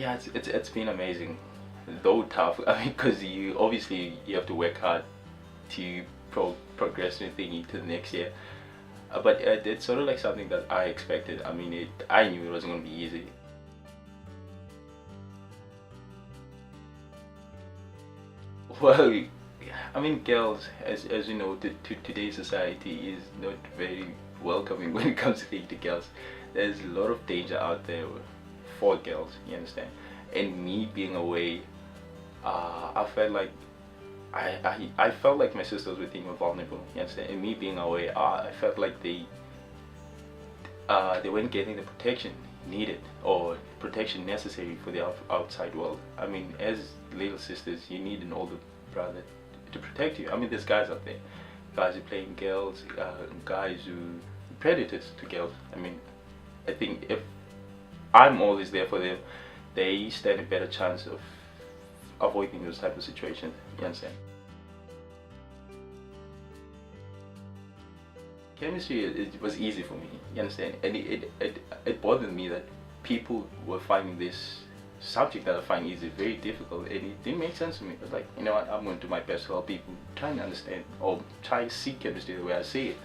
Yeah, it's been amazing, though tough. I mean, because you obviously you have to work hard to progress anything into the next year. But it's sort of like something that I expected. I mean, I knew it wasn't going to be easy. Well, I mean, girls, as you know, today's society is not very welcoming when it comes to dating girls. There's a lot of danger out there for girls, you understand? And me being away, I felt like I felt like my sisters were being vulnerable, you understand? And me being away, I felt like they weren't getting the protection needed or protection necessary for the outside world. I mean, as little sisters, you need an older brother to protect you. I mean, there's guys out there, guys who playing girls, guys who predators to girls. I mean, I think if I'm always there for them, they stand a better chance of avoiding those type of situations. You understand? Chemistry, it was easy for me. You understand? And it bothered me that people were finding this subject that I find easy very difficult, and it didn't make sense to me. It was like, you know what, I'm going to do my best to help people trying to understand or try to see chemistry the way I see it.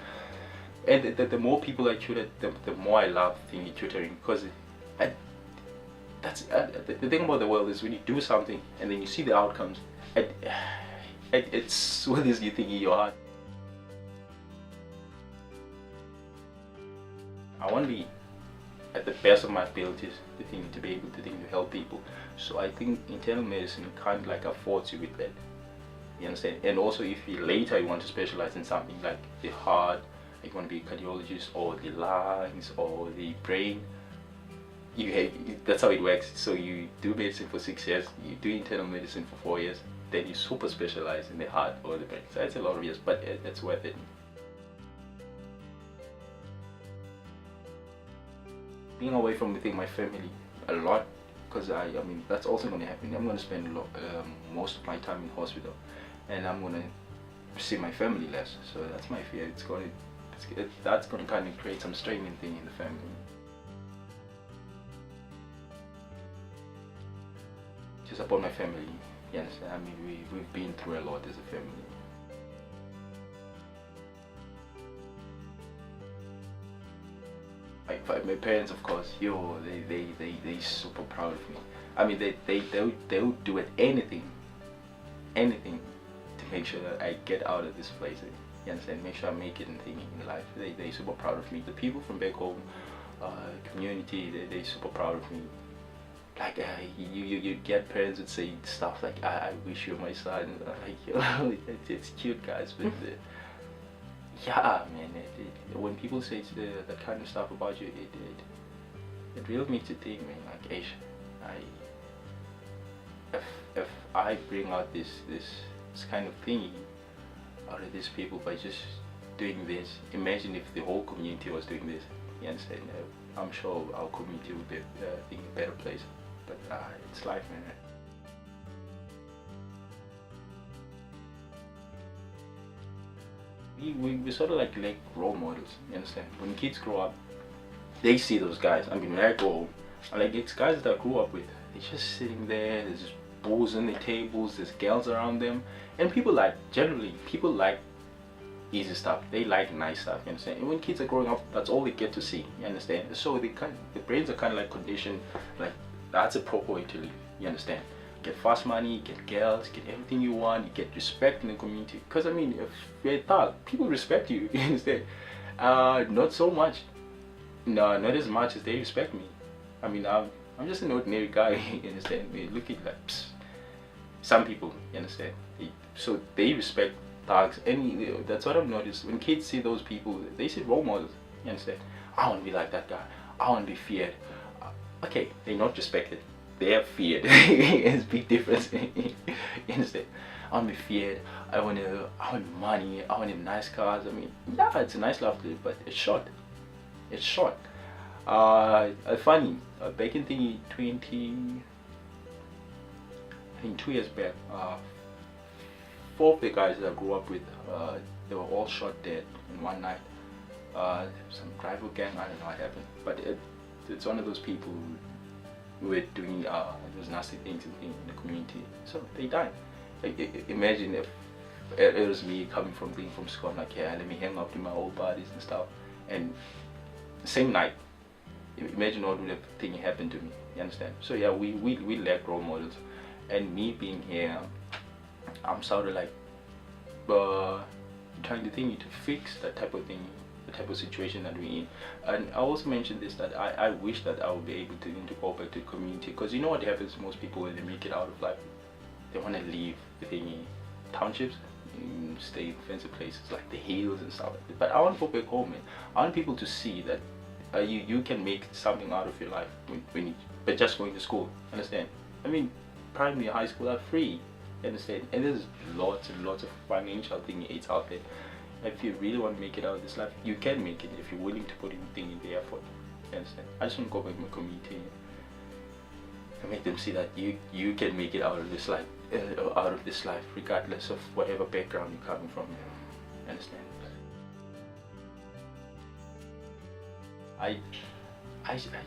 And the more people I tutored, the more I love thinking tutoring, because the thing about the world is when you do something and then you see the outcomes, it's what is you think in your heart. I want to be at the best of my abilities to be able to help people. So I think internal medicine kind of like affords you with that. You understand? And also if you later you want to specialize in something like the heart, like you want to be a cardiologist, or the lungs, or the brain, that's how it works. So you do medicine for 6 years, you do internal medicine for 4 years, then you super specialize in the heart or the brain. So that's a lot of years, but it's worth it. Being away from within my family a lot, because I mean that's also going to happen. I'm going to spend most of my time in hospital, and I'm going to see my family less. So that's my fear. That's going to kind of create some straining thing in the family. To support my family, you understand? I mean, we've been through a lot as a family. My parents, of course, they super proud of me. I mean, they would do anything to make sure that I get out of this place. You understand? Make sure I make it in life. They super proud of me. The people from back home, community, they super proud of me. Like you get parents would say stuff like, I wish you were my son. Like, you know, it's cute, guys, but. Yeah, man, when people say that kind of stuff about you, it really makes you think, man, like, Ish, if I bring out this kind of thing out of these people by just doing this, imagine if the whole community was doing this. You understand? I'm sure our community would be in a better place, but it's life, man. We sort of like role models, you understand? When kids grow up, they see those guys. I mean, when I go home, I'm like, it's guys that I grew up with. They're just sitting there, there's just booze on the tables, there's girls around them. And generally, people like easy stuff. They like nice stuff, you understand? And when kids are growing up, that's all they get to see, you understand? So the brains are kind of like conditioned, like, that's a proper way to live, you understand? Get fast money, get girls, get everything you want, you get respect in the community. Because I mean, if you're a thug, people respect you, you understand? Not so much. No, not as much as they respect me. I mean, I'm just an ordinary guy, you understand? They look at like, psst. Some people, you understand? So they respect thugs, and that's what I've noticed. When kids see those people, they see role models, you understand? I want to be like that guy. I want to be feared. Okay, they're not respected. They are feared. It's a big difference. You understand? I want to be feared. I want money. I want nice cars. I mean, yeah, it's a nice life to live, but it's short. It's short. Funny. Back in the 2 years back, 4 of the guys that I grew up with, they were all shot dead in one night. Some rival gang. I don't know what happened, but it's one of those people were doing those nasty things in the community, so they died. Like, imagine if it was me coming from school. I'm like, yeah, let me hang out with my old buddies and stuff, and same night, imagine all the thing happened to me. You understand? So yeah, we lack role models, and me being here, I'm sort of like trying to fix that type of thing, the type of situation that we're in. And I also mentioned this, that I wish that I would be able to go back to the community, because you know what happens to most people when they make it out of life, they want to leave within townships, stay in fancy places like the hills and stuff like that. But I want to go back home, man. I want people to see that you can make something out of your life but just going to school. Understand? I mean, primary, high school are free. Understand? And there's lots and lots of financial aids out there. If you really want to make it out of this life, you can make it if you're willing to put in the effort. Understand? I just want to go back to my community and make them see that you can make it out of this life, regardless of whatever background you're coming from. Understand? I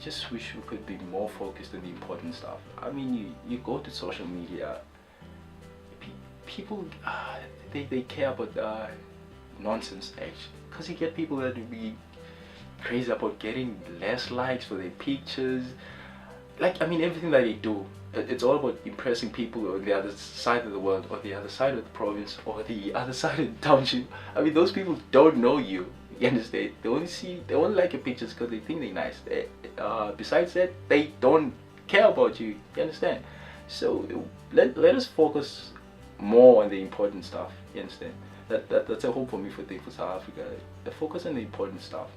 just wish we could be more focused on the important stuff. I mean, you go to social media, people they care about nonsense, actually, because you get people that will be crazy about getting less likes for their pictures. Like, I mean, everything that they do, it's all about impressing people on the other side of the world, or the other side of the province, or the other side of the township. I mean, those people don't know you. You understand? They only like your pictures because they think they're nice. Besides that, they don't care about you. You understand? So let us focus more on the important stuff. You understand? That's a hope for me for South Africa. Focus on the important stuff.